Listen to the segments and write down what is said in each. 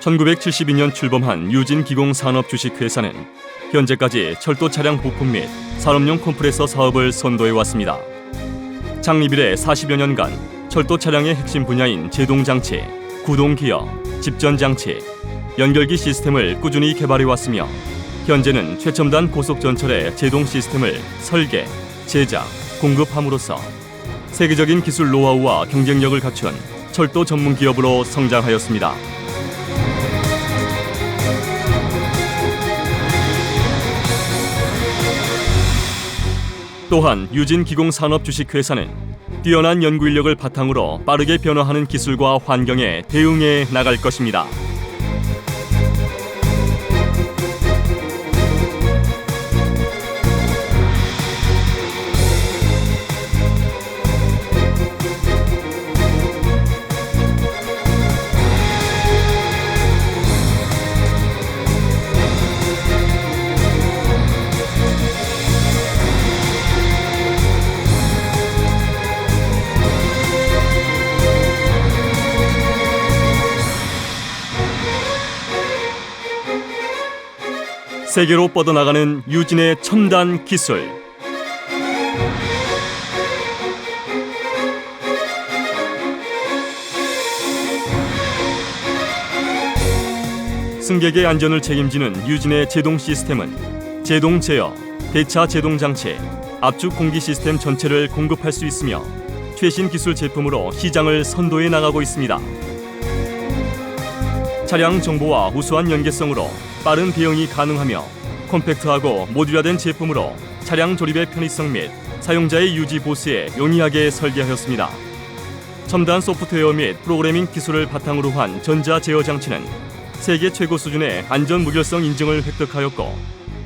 1972년 출범한 유진기공산업주식회사는 현재까지 철도 차량 부품 및 산업용 컴프레서 사업을 선도해왔습니다. 창립 이래 40여 년간 철도 차량의 핵심 분야인 제동장치, 구동기어, 집전장치, 연결기 시스템을 꾸준히 개발해왔으며 현재는 최첨단 고속전철의 제동 시스템을 설계, 제작, 공급함으로써 세계적인 기술 노하우와 경쟁력을 갖춘 철도 전문 기업으로 성장하였습니다. 또한 유진기공산업주식회사는 뛰어난 연구 인력을 바탕으로 빠르게 변화하는 기술과 환경에 대응해 나갈 것입니다. 세계로 뻗어나가는 유진의 첨단 기술. 승객의 안전을 책임지는 유진의 제동 시스템은 제동 제어, 대차 제동 장치, 압축 공기 시스템 전체를 공급할 수 있으며 최신 기술 제품으로 시장을 선도해 나가고 있습니다. 차량 정보와 우수한 연계성으로 빠른 대응이 가능하며 컴팩트하고 모듈화된 제품으로 차량 조립의 편의성 및 사용자의 유지 보수에 용이하게 설계하였습니다. 첨단 소프트웨어 및 프로그래밍 기술을 바탕으로 한 전자 제어 장치는 세계 최고 수준의 안전 무결성 인증을 획득하였고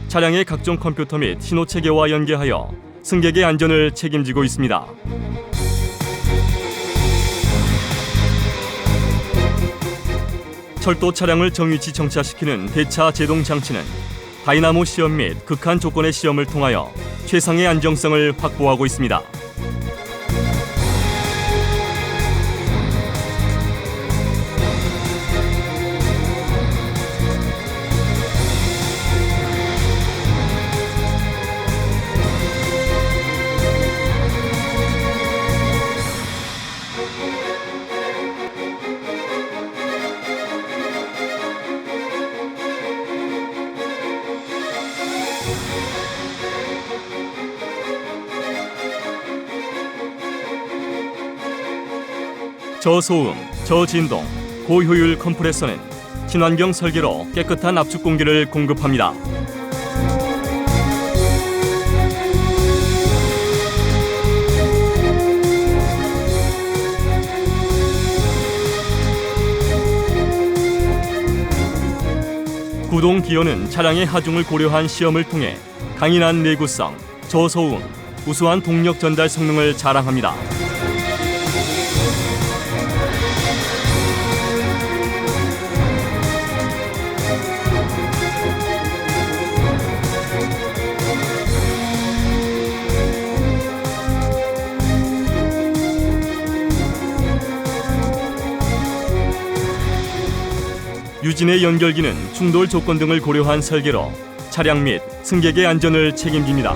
차량의 각종 컴퓨터 및 신호 체계와 연계하여 승객의 안전을 책임지고 있습니다. 철도 차량을 정위치 정차시키는 대차 제동 장치는 다이나모 시험 및 극한 조건의 시험을 통하여 최상의 안정성을 확보하고 있습니다. 저소음, 저진동, 고효율 컴프레서는 친환경 설계로 깨끗한 압축 공기를 공급합니다. 구동 기어는 차량의 하중을 고려한 시험을 통해 강인한 내구성, 저소음, 우수한 동력 전달 성능을 자랑합니다. 유진의 연결기는 충돌 조건 등을 고려한 설계로 차량 및 승객의 안전을 책임집니다.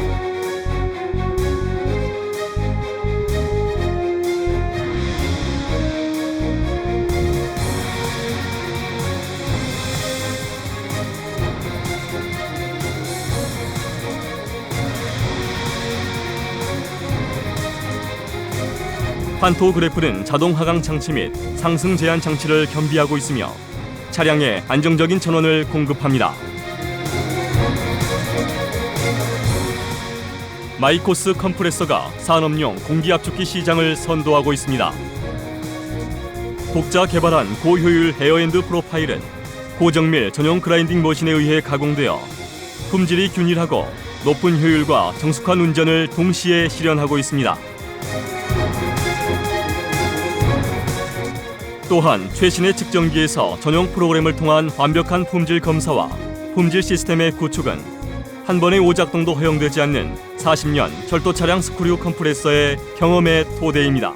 판토그래프는 자동 하강 장치 및 상승 제한 장치를 겸비하고 있으며 차량에 안정적인 전원을 공급합니다. 마이코스 컴프레서가 산업용 공기압축기 시장을 선도하고 있습니다. 독자 개발한 고효율 에어엔드 프로파일은 고정밀 전용 그라인딩 머신에 의해 가공되어 품질이 균일하고 높은 효율과 정숙한 운전을 동시에 실현하고 있습니다. 또한 최신의 측정기에서 전용 프로그램을 통한 완벽한 품질 검사와 품질 시스템의 구축은 한 번의 오작동도 허용되지 않는 40년 철도 차량 스크류 컴프레서의 경험의 토대입니다.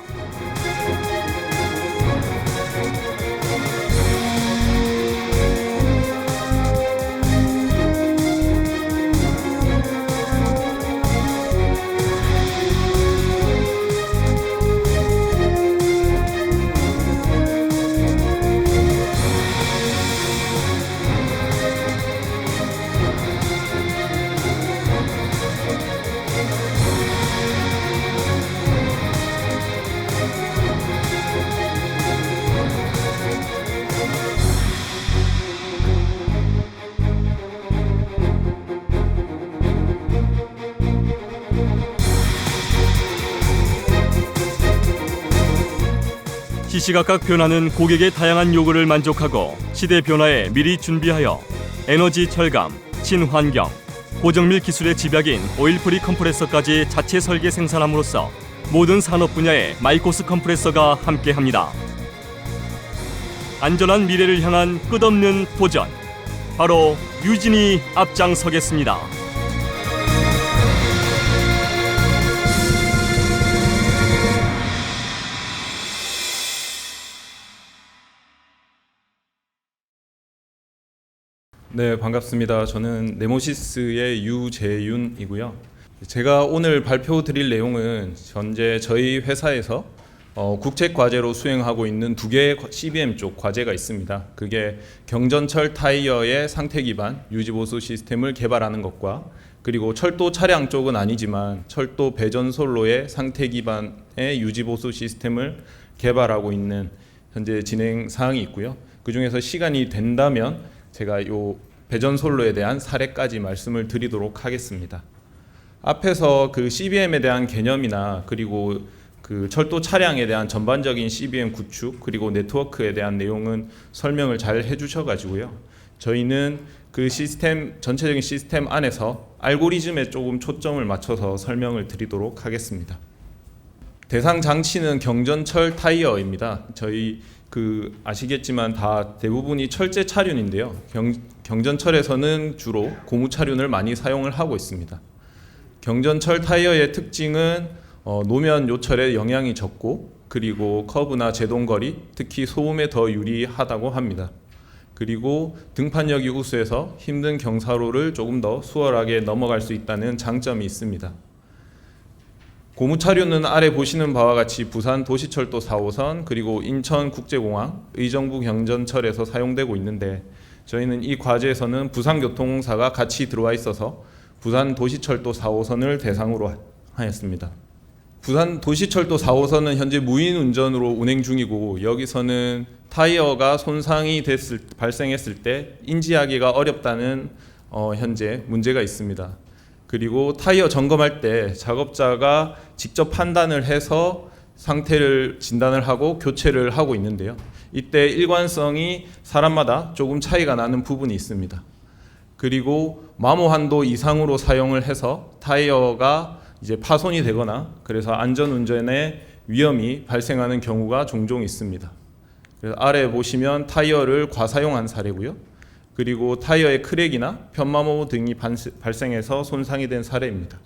시시각각 변하는 고객의 다양한 요구를 만족하고 시대 변화에 미리 준비하여 에너지 절감, 친환경, 고정밀 기술의 집약인 오일프리 컴프레서까지 자체 설계 생산함으로써 모든 산업 분야에 마이코스 컴프레서가 함께합니다. 안전한 미래를 향한 끝없는 도전, 바로 유진이 앞장서겠습니다. 네, 반갑습니다. 저는 네모시스의 유재윤이고요. 제가 오늘 발표드릴 내용은 현재 저희 회사에서 국책 과제로 수행하고 있는 두 개의 CBM 쪽 과제가 있습니다. 그게 경전철 타이어의 상태 기반 유지보수 시스템을 개발하는 것과, 그리고 철도 차량 쪽은 아니지만 철도 배전솔로의 상태 기반의 유지보수 시스템을 개발하고 있는 현재 진행 사항이 있고요. 그 중에서 시간이 된다면 제가 요 배전솔로에 대한 사례까지 말씀을 드리도록 하겠습니다. 앞에서 그 CBM에 대한 개념이나 그리고 그 철도 차량에 대한 전반적인 CBM 구축 그리고 네트워크에 대한 내용은 설명을 잘 해주셔가지고요. 저희는 그 시스템 전체적인 시스템 안에서 알고리즘에 조금 초점을 맞춰서 설명을 드리도록 하겠습니다. 대상 장치는 경전철 타이어입니다. 저희 아시겠지만 다 대부분이 철제 차륜인데요. 경전철에서는 주로 고무 차륜을 많이 사용을 하고 있습니다. 경전철 타이어의 특징은 노면 요철에 영향이 적고, 그리고 커브나 제동거리, 특히 소음에 더 유리하다고 합니다. 그리고 등판력이 우수해서 힘든 경사로를 조금 더 수월하게 넘어갈 수 있다는 장점이 있습니다. 고무차륜은 아래 보시는 바와 같이 부산 도시철도 4호선 그리고 인천국제공항, 의정부 경전철에서 사용되고 있는데, 저희는 이 과제에서는 부산교통공사가 같이 들어와 있어서 부산 도시철도 4호선을 대상으로 하였습니다. 부산 도시철도 4호선은 현재 무인 운전으로 운행 중이고, 여기서는 타이어가 손상이 발생했을 때 인지하기가 어렵다는 현재 문제가 있습니다. 그리고 타이어 점검할 때 작업자가 직접 판단을 해서 상태를 진단을 하고 교체를 하고 있는데요. 이때 일관성이 사람마다 조금 차이가 나는 부분이 있습니다. 그리고 마모 한도 이상으로 사용을 해서 타이어가 이제 파손이 되거나 그래서 안전운전에 위험이 발생하는 경우가 종종 있습니다. 그래서 아래 보시면 타이어를 과사용한 사례고요. 그리고 타이어의 크랙이나 편마모 등이 발생해서 손상이 된 사례입니다.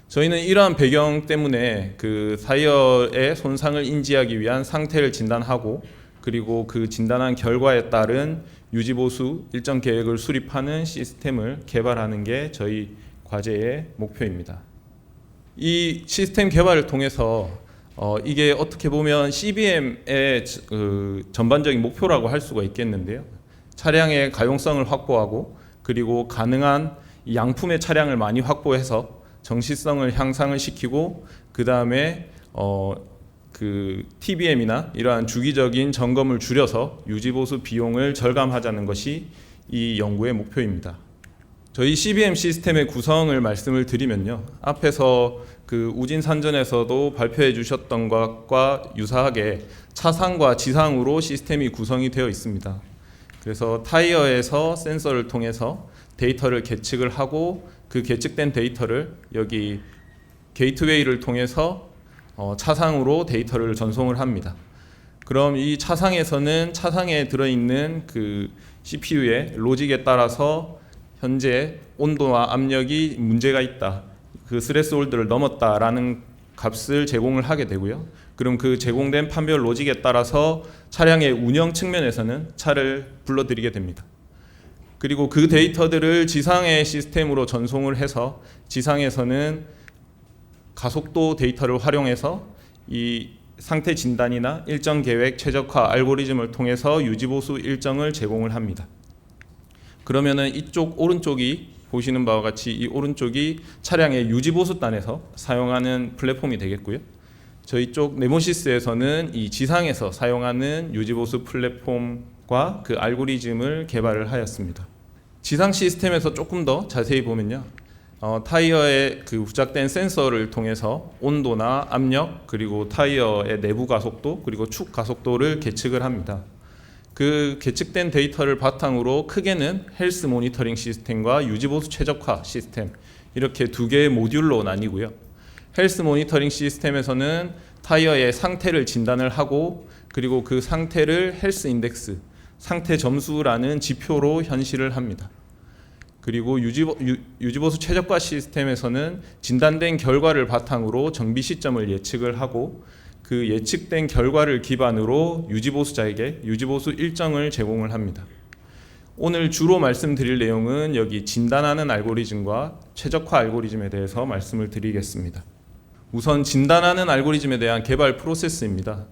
저희는 이러한 배경 때문에 그 타이어의 손상을 인지하기 위한 상태를 진단하고, 그리고 그 진단한 결과에 따른 유지보수 일정 계획을 수립하는 시스템을 개발하는 게 저희 과제의 목표입니다. 이 시스템 개발을 통해서 이게 어떻게 보면 CBM의 전반적인 목표라고 할 수가 있겠는데요. 차량의 가용성을 확보하고, 그리고 가능한 양품의 차량을 많이 확보해서 정시성을 향상을 시키고, 그 다음에 그 TBM이나 이러한 주기적인 점검을 줄여서 유지보수 비용을 절감하자는 것이 이 연구의 목표입니다. 저희 CBM 시스템의 구성을 말씀을 드리면요, 앞에서 그 우진산전에서도 발표해 주셨던 것과 유사하게 차상과 지상으로 시스템이 구성이 되어 있습니다. 그래서 타이어에서 센서를 통해서 데이터를 계측을 하고, 그 계측된 데이터를 여기 게이트웨이를 통해서 차상으로 데이터를 전송을 합니다. 그럼 이 차상에서는 차상에 들어있는 그 CPU의 로직에 따라서 현재 온도와 압력이 문제가 있다, 그 스레스홀드를 넘었다라는 값을 제공을 하게 되고요. 그럼 그 제공된 판별 로직에 따라서 차량의 운영 측면에서는 차를 불러들이게 됩니다. 그리고 그 데이터들을 지상의 시스템으로 전송을 해서 지상에서는 가속도 데이터를 활용해서 이 상태 진단이나 일정 계획 최적화 알고리즘을 통해서 유지보수 일정을 제공을 합니다. 그러면은 이쪽 오른쪽이 보시는 바와 같이 이 오른쪽이 차량의 유지보수단에서 사용하는 플랫폼이 되겠고요. 저희 쪽 네모시스에서는 이 지상에서 사용하는 유지보수 플랫폼과 그 알고리즘을 개발을 하였습니다. 지상 시스템에서 조금 더 자세히 보면요, 타이어에 그 부착된 센서를 통해서 온도나 압력 그리고 타이어의 내부 가속도 그리고 축 가속도를 계측을 합니다. 그 계측된 데이터를 바탕으로 크게는 헬스 모니터링 시스템과 유지보수 최적화 시스템 이렇게 두 개의 모듈로 나뉘고요. 헬스 모니터링 시스템에서는 타이어의 상태를 진단을 하고 그리고 그 상태를 헬스 인덱스, 상태 점수라는 지표로 현실을 합니다. 그리고 유지보수 최적화 시스템에서는 진단된 결과를 바탕으로 정비 시점을 예측을 하고 그 예측된 결과를 기반으로 유지보수자에게 유지보수 일정을 제공을 합니다. 오늘 주로 말씀드릴 내용은 여기 진단하는 알고리즘과 최적화 알고리즘에 대해서 말씀을 드리겠습니다. 우선 진단하는 알고리즘에 대한 개발 프로세스입니다.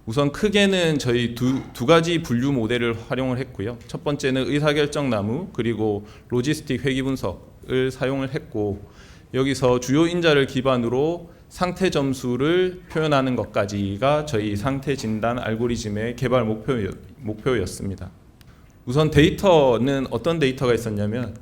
우선 크게는 저희 두 가지 분류 모델을 활용을 했고요. 첫 번째는 의사결정 나무 그리고 로지스틱 회귀 분석을 사용을 했고 여기서 주요 인자를 기반으로 상태 점수를 표현하는 것까지가 저희 상태 진단 알고리즘의 개발 목표였습니다. 우선 데이터는 어떤 데이터가 있었냐면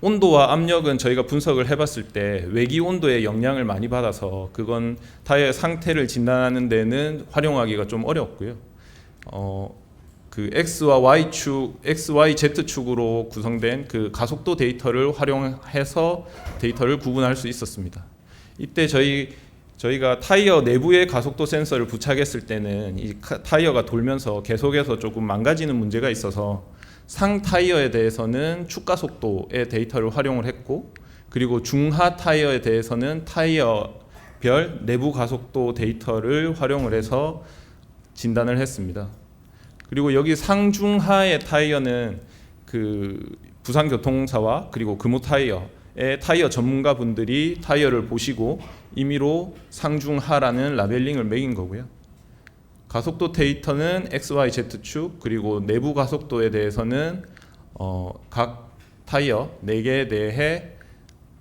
온도와 압력은 저희가 분석을 해봤을 때 외기 온도의 영향을 많이 받아서 그건 타이어의 상태를 진단하는 데는 활용하기가 좀 어렵고요. 그 X와 Y축, X, Y, Z축으로 구성된 그 가속도 데이터를 활용해서 데이터를 구분할 수 있었습니다. 이때 저희가 타이어 내부에 가속도 센서를 부착했을 때는 이 타이어가 돌면서 계속해서 조금 망가지는 문제가 있어서 상 타이어에 대해서는 축가속도의 데이터를 활용을 했고 그리고 중하 타이어에 대해서는 타이어별 내부 가속도 데이터를 활용을 해서 진단을 했습니다. 그리고 여기 상중하의 타이어는 그 부산교통사와 그리고 금호타이어의 타이어 전문가분들이 타이어를 보시고 임의로 상중하라는 라벨링을 매긴 거고요. 가속도 데이터는 X, Y, Z축 그리고 내부 가속도에 대해서는 각 타이어 4개에 대해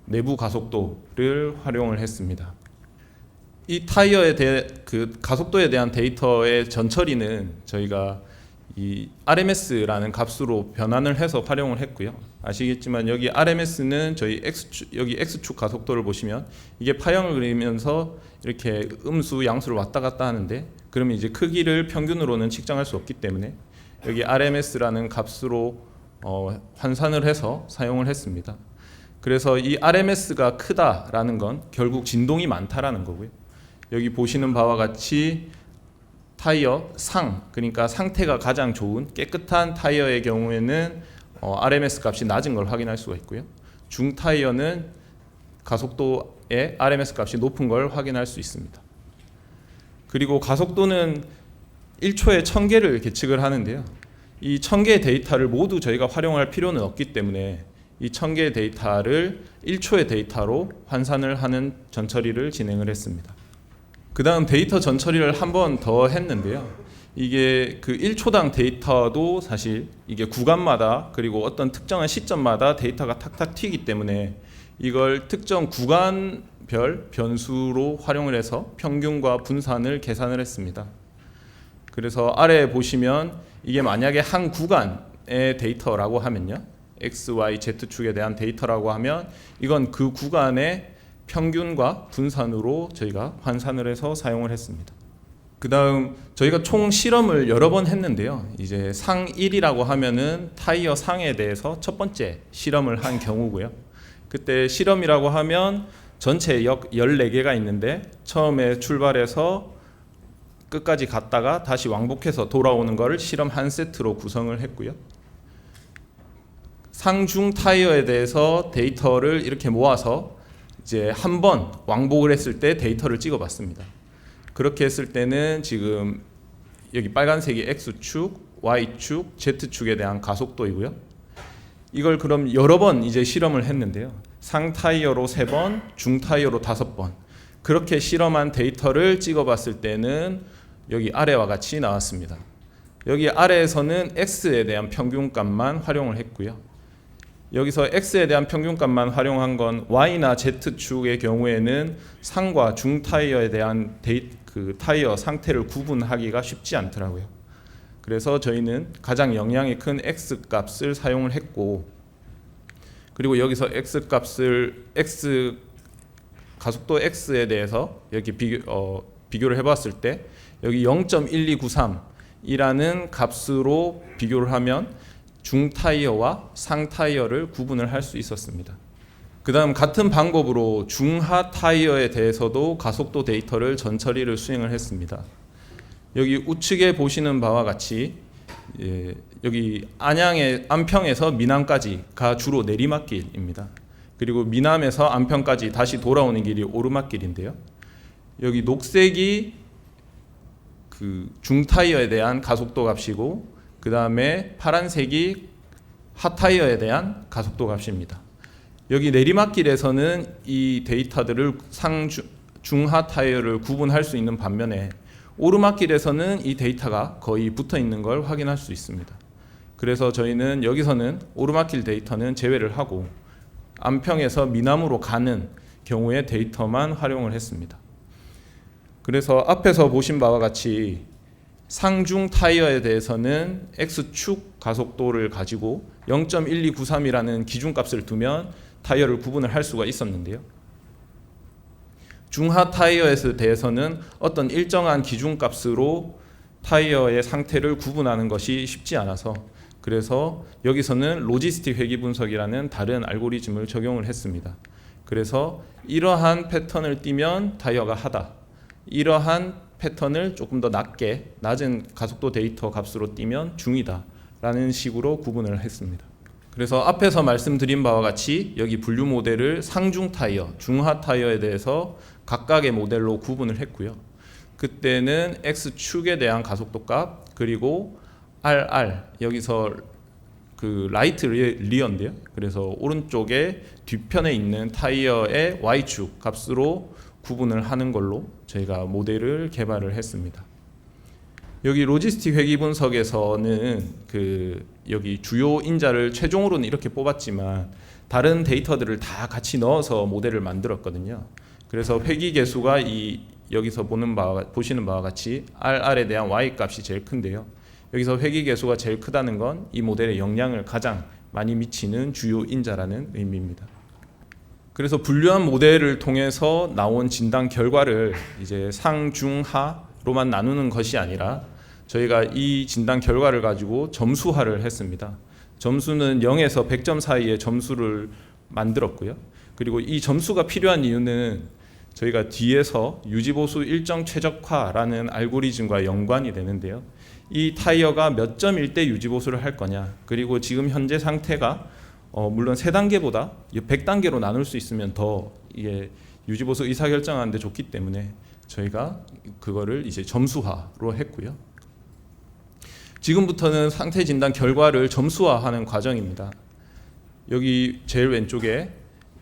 내부 가속도를 활용을 했습니다. 이 타이어에 대해 그 가속도에 대한 데이터의 전처리는 저희가 이 RMS라는 값으로 변환을 해서 활용을 했고요. 아시겠지만 여기 RMS는 저희 여기 X축 가속도를 보시면 이게 파형을 그리면서 이렇게 음수, 양수를 왔다 갔다 하는데 그러면 이제 크기를 평균으로는 측정할 수 없기 때문에 여기 RMS라는 값으로 환산을 해서 사용을 했습니다. 그래서 이 RMS가 크다라는 건 결국 진동이 많다라는 거고요. 여기 보시는 바와 같이 타이어 상, 그러니까 상태가 가장 좋은 깨끗한 타이어의 경우에는 RMS 값이 낮은 걸 확인할 수가 있고요. 중 타이어는 가속도의 RMS 값이 높은 걸 확인할 수 있습니다. 그리고 가속도는 1초에 1000개를 계측을 하는데요. 이 1000개의 데이터를 모두 저희가 활용할 필요는 없기 때문에 이 1000개의 데이터를 1초의 데이터로 환산을 하는 전처리를 진행을 했습니다. 그 다음 데이터 전처리를 한 번 더 했는데요. 이게 그 1초당 데이터도 사실 이게 구간마다 그리고 어떤 특정한 시점마다 데이터가 탁탁 튀기 때문에 이걸 특정 구간별 변수로 활용을 해서 평균과 분산을 계산을 했습니다. 그래서 아래에 보시면 이게 만약에 한 구간의 데이터라고 하면요. X, Y, Z축에 대한 데이터라고 하면 이건 그 구간의 평균과 분산으로 저희가 환산을 해서 사용을 했습니다. 그 다음 저희가 총 실험을 여러 번 했는데요. 이제 상 1이라고 하면은 타이어 상에 대해서 첫 번째 실험을 한 경우고요. 그때 실험이라고 하면 전체 역 14개가 있는데 처음에 출발해서 끝까지 갔다가 다시 왕복해서 돌아오는 것을 실험 한 세트로 구성을 했고요. 상중 타이어에 대해서 데이터를 이렇게 모아서 이제 한 번 왕복을 했을 때 데이터를 찍어봤습니다. 그렇게 했을 때는 지금 여기 빨간색이 X축, Y축, Z축에 대한 가속도이고요. 이걸 그럼 여러 번 이제 실험을 했는데요. 상 타이어로 3번, 중 타이어로 5번 그렇게 실험한 데이터를 찍어봤을 때는 여기 아래와 같이 나왔습니다. 여기 아래에서는 X에 대한 평균값만 활용을 했고요. 여기서 X에 대한 평균값만 활용한 건 Y나 Z축의 경우에는 상과 중 타이어에 대한 그 타이어 상태를 구분하기가 쉽지 않더라고요. 그래서 저희는 가장 영향이 큰 X 값을 사용을 했고 그리고 여기서 x 값을 가속도 x에 대해서 이렇게 비교를 해봤을 때 여기 0.1293이라는 값으로 비교를 하면 중타이어와 상타이어를 구분을 할 수 있었습니다. 그 다음 같은 방법으로 중하 타이어에 대해서도 가속도 데이터를 전처리를 수행을 했습니다. 여기 우측에 보시는 바와 같이 여기 안평에서 미남까지가 주로 내리막길입니다. 그리고 미남에서 안평까지 다시 돌아오는 길이 오르막길인데요. 여기 녹색이 그 중타이어에 대한 가속도 값이고 그 다음에 파란색이 하타이어에 대한 가속도 값입니다. 여기 내리막길에서는 이 데이터들을 중하 타이어를 구분할 수 있는 반면에 오르막길에서는 이 데이터가 거의 붙어 있는 걸 확인할 수 있습니다. 그래서 저희는 여기서는 오르막길 데이터는 제외를 하고 안평에서 미남으로 가는 경우의 데이터만 활용을 했습니다. 그래서 앞에서 보신 바와 같이 상중 타이어에 대해서는 X축 가속도를 가지고 0.1293이라는 기준값을 두면 타이어를 구분을 할 수가 있었는데요. 중하 타이어에 대해서는 어떤 일정한 기준값으로 타이어의 상태를 구분하는 것이 쉽지 않아서 그래서 여기서는 로지스틱 회귀 분석이라는 다른 알고리즘을 적용을 했습니다. 그래서 이러한 패턴을 띠면 타이어가 하다, 이러한 패턴을 조금 더 낮은 가속도 데이터 값으로 띠면 중이다 라는 식으로 구분을 했습니다. 그래서 앞에서 말씀드린 바와 같이 여기 분류 모델을 상중 타이어, 중하 타이어에 대해서 각각의 모델로 구분을 했고요. 그때는 X축에 대한 가속도 값 그리고 RR 여기서 그 라이트 리어인데요. 그래서 오른쪽에 뒤편에 있는 타이어의 Y축 값으로 구분을 하는 걸로 저희가 모델을 개발을 했습니다. 여기 로지스틱 회귀 분석에서는 여기 주요 인자를 최종으로는 이렇게 뽑았지만 다른 데이터들을 다 같이 넣어서 모델을 만들었거든요. 그래서 회귀 개수가 여기서 보시는 바와 같이 RR에 대한 Y 값이 제일 큰데요. 여기서 회귀 개수가 제일 크다는 건 이 모델에 영향을 가장 많이 미치는 주요 인자라는 의미입니다. 그래서 분류한 모델을 통해서 나온 진단 결과를 이제 상중하로만 나누는 것이 아니라 저희가 이 진단 결과를 가지고 점수화를 했습니다. 점수는 0에서 100점 사이의 점수를 만들었고요. 그리고 이 점수가 필요한 이유는 저희가 뒤에서 유지보수 일정 최적화라는 알고리즘과 연관이 되는데요. 이 타이어가 몇 점일 때 유지보수를 할 거냐, 그리고 지금 현재 상태가 물론 3단계보다 100단계로 나눌 수 있으면 더 유지보수 의사결정하는 데 좋기 때문에 저희가 그거를 이제 점수화로 했고요. 지금부터는 상태 진단 결과를 점수화하는 과정입니다. 여기 제일 왼쪽에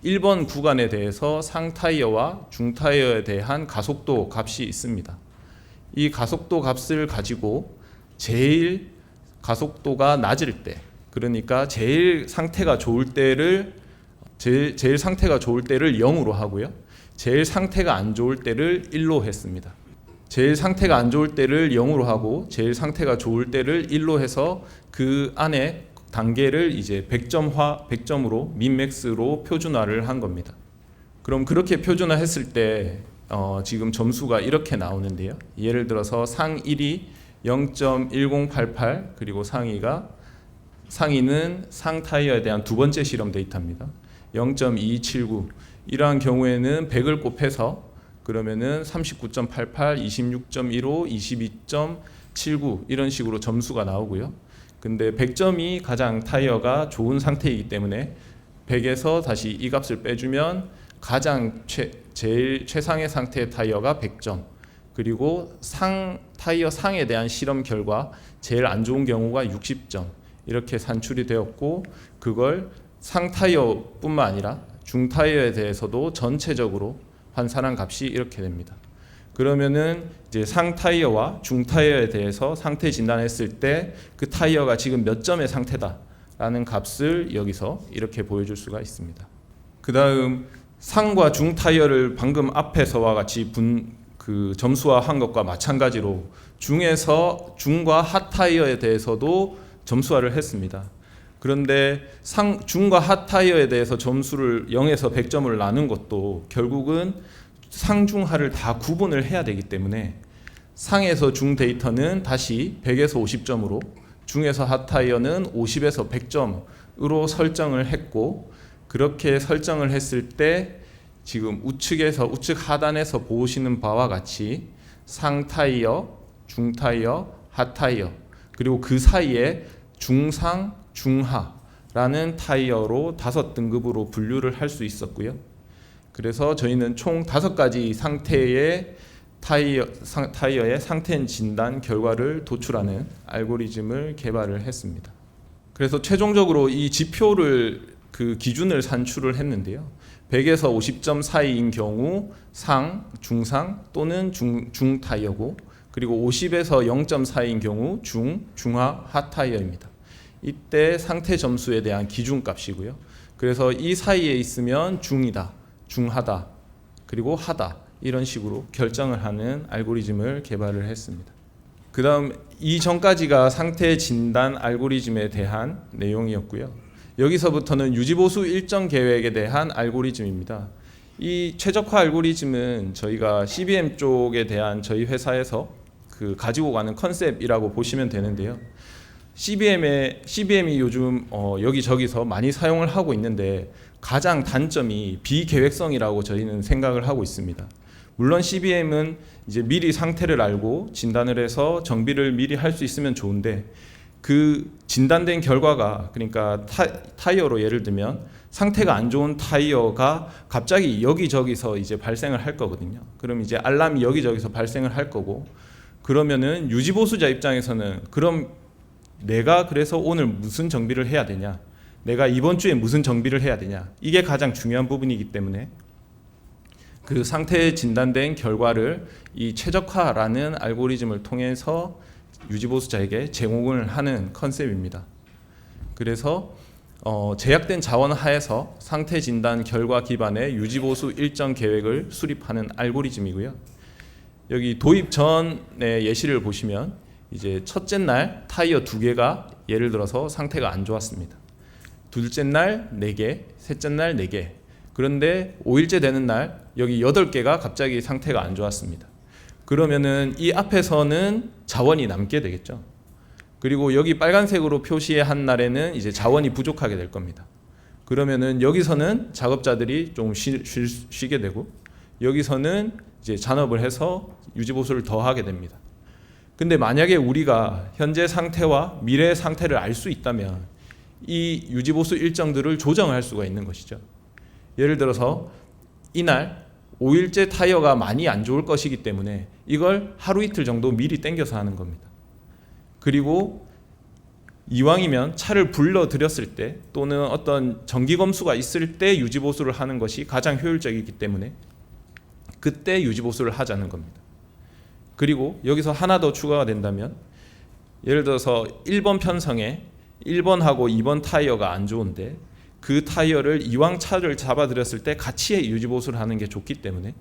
1번 구간에 대해서 상타이어와 중타이어에 대한 가속도 값이 있습니다. 이 가속도 값을 가지고 제일 가속도가 낮을 때, 그러니까 제일 상태가 좋을 때를 0으로 하고요. 제일 상태가 안 좋을 때를 1로 했습니다. 제일 상태가 안 좋을 때를 0으로 하고 제일 상태가 좋을 때를 1로 해서 그 안에 단계를 이제 100점으로 민맥스로 표준화를 한 겁니다. 그럼 그렇게 표준화했을 때 지금 점수가 이렇게 나오는데요. 예를 들어서 상 1이 0.1088 그리고 상위는 상 타이어에 대한 두 번째 실험 데이터입니다. 0.2279 이러한 경우에는 100을 곱해서 그러면은 39.88, 26.15, 22.79 이런 식으로 점수가 나오고요. 근데 100점이 가장 타이어가 좋은 상태이기 때문에 100에서 다시 이 값을 빼주면 가장 제일 최상의 상태의 타이어가 100점, 그리고 타이어 상에 대한 실험 결과 제일 안 좋은 경우가 60점 이렇게 산출이 되었고, 그걸 상 타이어뿐만 아니라 중 타이어에 대해서도 전체적으로 환산한 값이 이렇게 됩니다. 그러면은 이제 상 타이어와 중 타이어에 대해서 상태 진단했을 때 그 타이어가 지금 몇 점의 상태다라는 값을 여기서 이렇게 보여줄 수가 있습니다. 그 다음 상과 중 타이어를 방금 앞에서와 같이 점수화한 것과 마찬가지로 중과 하 타이어에 대해서도 점수화를 했습니다. 그런데 중과 하 타이어에 대해서 점수를 0에서 100점을 나눈 것도 결국은 상중하를 다 구분을 해야 되기 때문에 상에서 중 데이터는 다시 100에서 50점으로, 중에서 하 타이어는 50에서 100점으로 설정을 했고, 그렇게 설정을 했을 때 지금 우측 하단에서 보시는 바와 같이 상 타이어, 중 타이어, 하 타이어, 그리고 그 사이에 중상, 중하라는 타이어로 5등급으로 분류를 할 수 있었고요. 그래서 저희는 총 5가지 상태의 타이어의 상태 진단 결과를 도출하는 알고리즘을 개발을 했습니다. 그래서 최종적으로 이 지표를 그 기준을 산출을 했는데요. 100에서 50점 사이인 경우 상, 중상 또는 중 타이어고, 그리고 50에서 0점 사이인 경우 중, 중하, 하 타이어입니다. 이때 상태 점수에 대한 기준값이고요. 그래서 이 사이에 있으면 중이다, 중하다, 그리고 하다, 이런 식으로 결정을 하는 알고리즘을 개발을 했습니다. 그 다음 이전까지가 상태 진단 알고리즘에 대한 내용이었고요. 여기서부터는 유지보수 일정 계획에 대한 알고리즘입니다. 이 최적화 알고리즘은 저희가 CBM 쪽에 대한 저희 회사에서 가지고 가는 컨셉이라고 보시면 되는데요. CBM이 요즘 여기저기서 많이 사용을 하고 있는데 가장 단점이 비계획성이라고 저희는 생각을 하고 있습니다. 물론 CBM은 이제 미리 상태를 알고 진단을 해서 정비를 미리 할 수 있으면 좋은데, 그 진단된 결과가, 그러니까 타이어로 예를 들면 상태가 안 좋은 타이어가 갑자기 여기저기서 이제 발생을 할 거거든요. 그럼 이제 알람이 여기저기서 발생을 할 거고, 그러면은 유지보수자 입장에서는 그럼 내가 그래서 오늘 무슨 정비를 해야 되냐, 내가 이번 주에 무슨 정비를 해야 되냐, 이게 가장 중요한 부분이기 때문에 그 상태 진단된 결과를 이 최적화라는 알고리즘을 통해서 유지보수자에게 제공을 하는 컨셉입니다. 그래서 제약된 자원 하에서 상태 진단 결과 기반의 유지보수 일정 계획을 수립하는 알고리즘이고요. 여기 도입 전의 예시를 보시면 이제 첫째 날 타이어 2개가 예를 들어서 상태가 안 좋았습니다. 둘째 날 4개, 셋째 날 4개. 그런데 5일째 되는 날 여기 8개가 갑자기 상태가 안 좋았습니다. 그러면은 이 앞에서는 자원이 남게 되겠죠. 그리고 여기 빨간색으로 표시한 날에는 이제 자원이 부족하게 될 겁니다. 그러면은 여기서는 작업자들이 좀 쉬게 되고, 여기서는 이제 잔업을 해서 유지보수를 더 하게 됩니다. 근데 만약에 우리가 현재 상태와 미래 상태를 알 수 있다면 이 유지보수 일정들을 조정할 수가 있는 것이죠. 예를 들어서 이날 5일째 타이어가 많이 안 좋을 것이기 때문에 이걸 하루 이틀 정도 미리 당겨서 하는 겁니다. 그리고 이왕이면 차를 불러들였을 때 또는 어떤 정기 검수가 있을 때 유지보수를 하는 것이 가장 효율적이기 때문에 그때 유지보수를 하자는 겁니다. 그리고 여기서 하나 더 추가가 된다면, 예를 들어서 1번 편성에 1번하고 2번 타이어가 안 좋은데 그 타이어를 이왕 차를 잡아들였을 때 같이 유지보수를 하는 게 좋기 때문에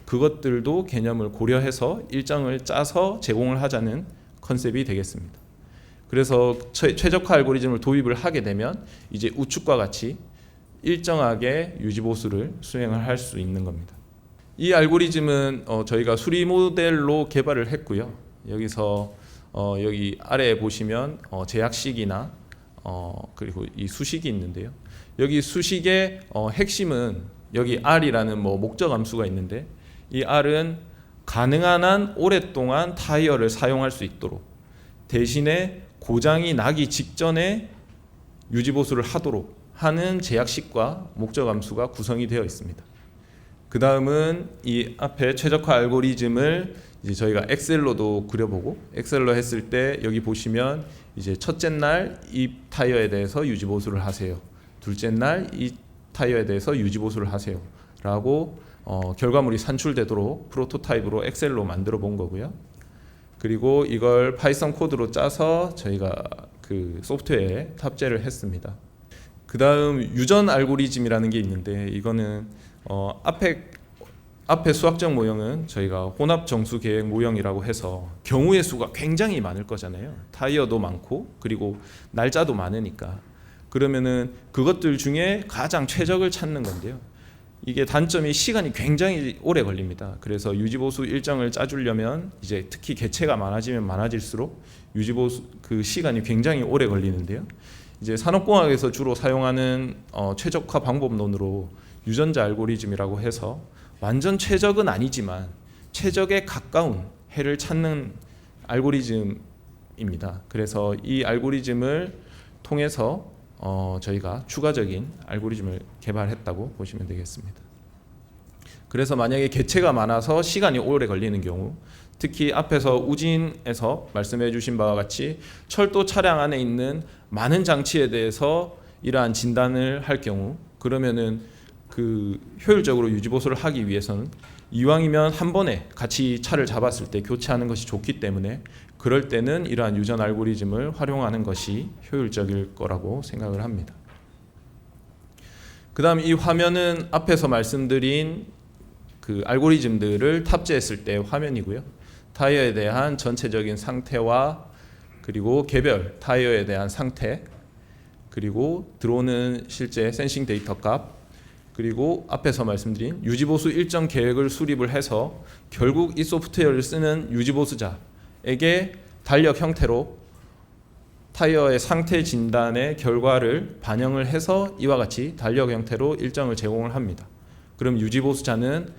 그것들도 개념을 고려해서 일정을 짜서 제공을 하자는 컨셉이 되겠습니다. 그래서 최적화 알고리즘을 도입을 하게 되면 이제 우측과 같이 일정하게 유지보수를 수행을 할 수 있는 겁니다. 이 알고리즘은 저희가 수리 모델로 개발을 했고요. 여기서 여기 아래에 보시면 제약식이나 그리고 이 수식이 있는데요. 여기 수식의 핵심은 여기 R이라는 목적 함수가 있는데, 이 R은 가능한 한 오랫동안 타이어를 사용할 수 있도록, 대신에 고장이 나기 직전에 유지보수를 하도록 하는 제약식과 목적 함수가 구성이 되어 있습니다. 그 다음은 이 앞에 최적화 알고리즘을 이제 저희가 엑셀로도 그려보고, 엑셀로 했을 때 여기 보시면 이제 첫째 날 이 타이어에 대해서 유지보수를 하세요, 둘째 날 이 타이어에 대해서 유지보수를 하세요 라고 결과물이 산출되도록 프로토타입으로 엑셀로 만들어 본 거고요. 그리고 이걸 파이썬 코드로 짜서 저희가 그 소프트웨어에 탑재를 했습니다. 그 다음 유전 알고리즘이라는 게 있는데, 이거는 앞에 수학적 모형은 저희가 혼합 정수 계획 모형이라고 해서 경우의 수가 굉장히 많을 거잖아요. 타이어도 많고 그리고 날짜도 많으니까. 그러면은 그것들 중에 가장 최적을 찾는 건데요. 이게 단점이 시간이 굉장히 오래 걸립니다. 그래서 유지보수 일정을 짜주려면 이제 특히 개체가 많아지면 많아질수록 유지보수 그 시간이 굉장히 오래 걸리는데요. 이제 산업공학에서 주로 사용하는 최적화 방법론으로 유전자 알고리즘이라고 해서 완전 최적은 아니지만 최적에 가까운 해를 찾는 알고리즘입니다. 그래서 이 알고리즘을 통해서 저희가 추가적인 알고리즘을 개발했다고 보시면 되겠습니다. 그래서 만약에 개체가 많아서 시간이 오래 걸리는 경우, 특히 앞에서 우진에서 말씀해 주신 바와 같이 철도 차량 안에 있는 많은 장치에 대해서 이러한 진단을 할 경우, 그러면은 그 효율적으로 유지보수를 하기 위해서는 이왕이면 한 번에 같이 차를 잡았을 때 교체하는 것이 좋기 때문에 그럴 때는 이러한 유전 알고리즘을 활용하는 것이 효율적일 거라고 생각을 합니다. 그 다음 이 화면은 앞에서 말씀드린 그 알고리즘들을 탑재했을 때 화면이고요. 타이어에 대한 전체적인 상태와 그리고 개별 타이어에 대한 상태, 그리고 들어오는 실제 센싱 데이터 값, 그리고 앞에서 말씀드린 유지보수 일정 계획을 수립을 해서 결국 이 소프트웨어를 쓰는 유지보수자에게 달력 형태로 타이어의 상태 진단의 결과를 반영을 해서 이와 같이 달력 형태로 일정을 제공을 합니다. 그럼 유지보수자는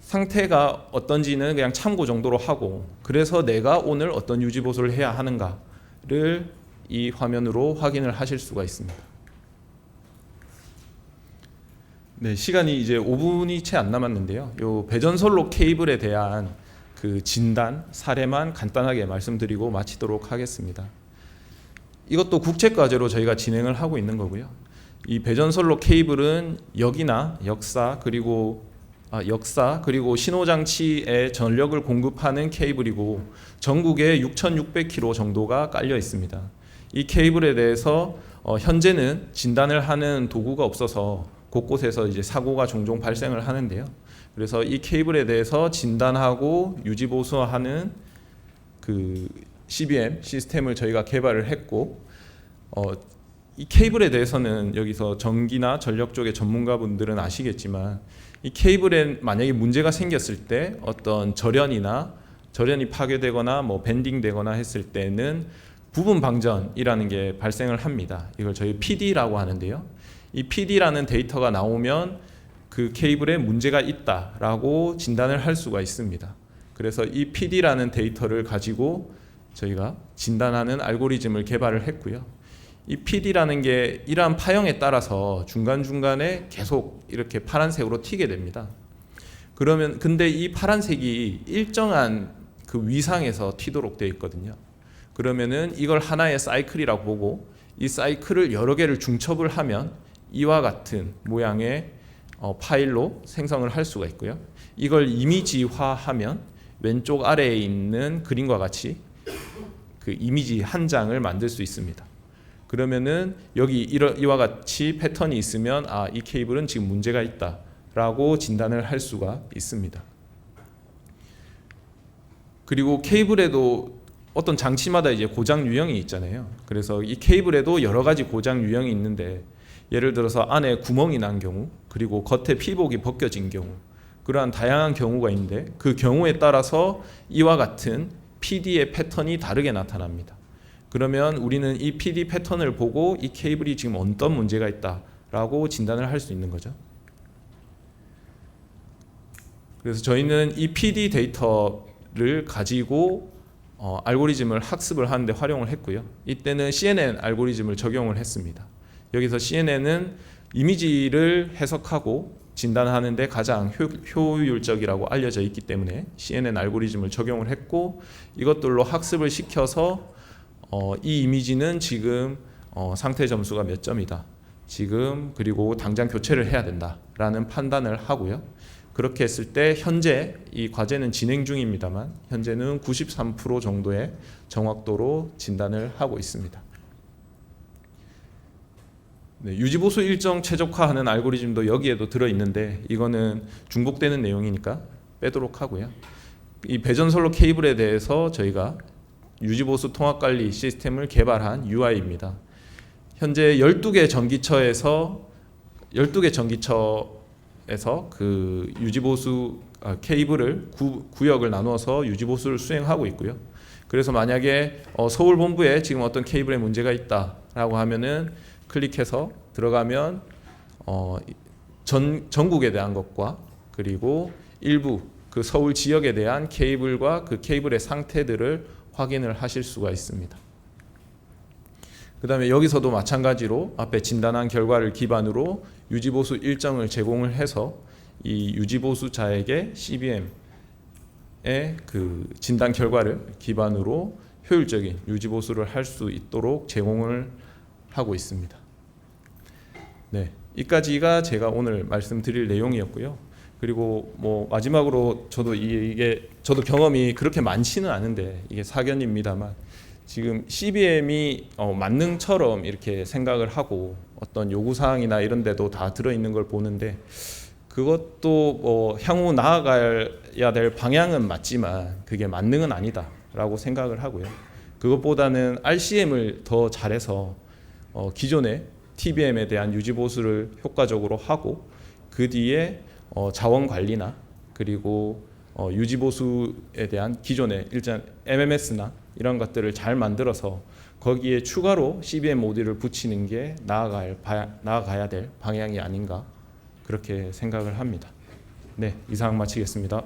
상태가 어떤지는 그냥 참고 정도로 하고, 그래서 내가 오늘 어떤 유지보수를 해야 하는가를 이 화면으로 확인을 하실 수가 있습니다. 네, 시간이 이제 5분이 채 안 남았는데요. 요 배전선로 케이블에 대한 그 진단 사례만 간단하게 말씀드리고 마치도록 하겠습니다. 이것도 국제과제로 저희가 진행을 하고 있는 거고요. 이 배전선로 케이블은 역이나 역사 그리고 신호장치에 전력을 공급하는 케이블이고 전국에 6,600km 정도가 깔려 있습니다. 이 케이블에 대해서 현재는 진단을 하는 도구가 없어서 곳곳에서 이제 사고가 종종 발생을 하는데요. 그래서 이 케이블에 대해서 진단하고 유지보수하는 그 CBM 시스템을 저희가 개발을 했고, 이 케이블에 대해서는 여기서 전기나 전력 쪽의 전문가분들은 아시겠지만 이 케이블에 만약에 문제가 생겼을 때 어떤 절연이 파괴되거나 뭐 밴딩되거나 했을 때는 부분 방전이라는 게 발생을 합니다. 이걸 저희 PD라고 하는데요. 이 PD라는 데이터가 나오면 그 케이블에 문제가 있다라고 진단을 할 수가 있습니다. 그래서 이 PD라는 데이터를 가지고 저희가 진단하는 알고리즘을 개발을 했고요. 이 PD라는 게 이러한 파형에 따라서 중간중간에 계속 이렇게 파란색으로 튀게 됩니다. 그러면 근데 이 파란색이 일정한 그 위상에서 튀도록 되어 있거든요. 그러면은 이걸 하나의 사이클이라고 보고 이 사이클을 여러 개를 중첩을 하면 이와 같은 모양의 파일로 생성을 할 수가 있고요. 이걸 이미지화하면 왼쪽 아래에 있는 그림과 같이 그 이미지 한 장을 만들 수 있습니다. 그러면은 여기 이와 같이 패턴이 있으면 이 케이블은 지금 문제가 있다라고 진단을 할 수가 있습니다. 그리고 케이블에도 어떤 장치마다 이제 고장 유형이 있잖아요. 그래서 이 케이블에도 여러 가지 고장 유형이 있는데 예를 들어서 안에 구멍이 난 경우, 그리고 겉에 피복이 벗겨진 경우, 그러한 다양한 경우가 있는데 그 경우에 따라서 이와 같은 PD의 패턴이 다르게 나타납니다. 그러면 우리는 이 PD 패턴을 보고 이 케이블이 지금 어떤 문제가 있다라고 진단을 할 수 있는 거죠. 그래서 저희는 이 PD 데이터를 가지고 알고리즘을 학습을 하는데 활용을 했고요. 이때는 CNN 알고리즘을 적용을 했습니다. 여기서 CNN은 이미지를 해석하고 진단하는 데 가장 효율적이라고 알려져 있기 때문에 CNN 알고리즘을 적용을 했고, 이것들로 학습을 시켜서 이 이미지는 지금 상태 점수가 몇 점이다, 지금 그리고 당장 교체를 해야 된다라는 판단을 하고요. 그렇게 했을 때 현재 이 과제는 진행 중입니다만 현재는 93% 정도의 정확도로 진단을 하고 있습니다. 네, 유지보수 일정 최적화하는 알고리즘도 여기에도 들어있는데 이거는 중복되는 내용이니까 빼도록 하고요. 이 배전선로 케이블에 대해서 저희가 유지보수 통합관리 시스템을 개발한 UI입니다. 현재 12개 전기처에서 그 유지보수 케이블을 구역을 나누어서 유지보수를 수행하고 있고요. 그래서 만약에 서울 본부에 지금 어떤 케이블에 문제가 있다라고 하면은 클릭해서 들어가면 전국에 대한 것과 그리고 일부 그 서울 지역에 대한 케이블과 그 케이블의 상태들을 확인을 하실 수가 있습니다. 그 다음에 여기서도 마찬가지로 앞에 진단한 결과를 기반으로 유지보수 일정을 제공을 해서 이 유지보수자에게 CBM의 그 진단 결과를 기반으로 효율적인 유지보수를 할 수 있도록 제공을 하고 있습니다. 네, 이까지가 제가 오늘 말씀드릴 내용이었고요. 그리고 뭐 마지막으로 저도 경험이 그렇게 많지는 않은데 이게 사견입니다만 지금 CBM이 만능처럼 이렇게 생각을 하고 어떤 요구사항이나 이런 데도 다 들어있는 걸 보는데 그것도 향후 나아가야 될 방향은 맞지만 그게 만능은 아니다라고 생각을 하고요. 그것보다는 RCM을 더 잘해서 기존의 TBM에 대한 유지보수를 효과적으로 하고 그 뒤에 자원 관리나 그리고 유지보수에 대한 기존의 일단 MMS나 이런 것들을 잘 만들어서 거기에 추가로 CBM 모듈을 붙이는 게 나아가야 될 방향이 아닌가 그렇게 생각을 합니다. 네, 이상 마치겠습니다.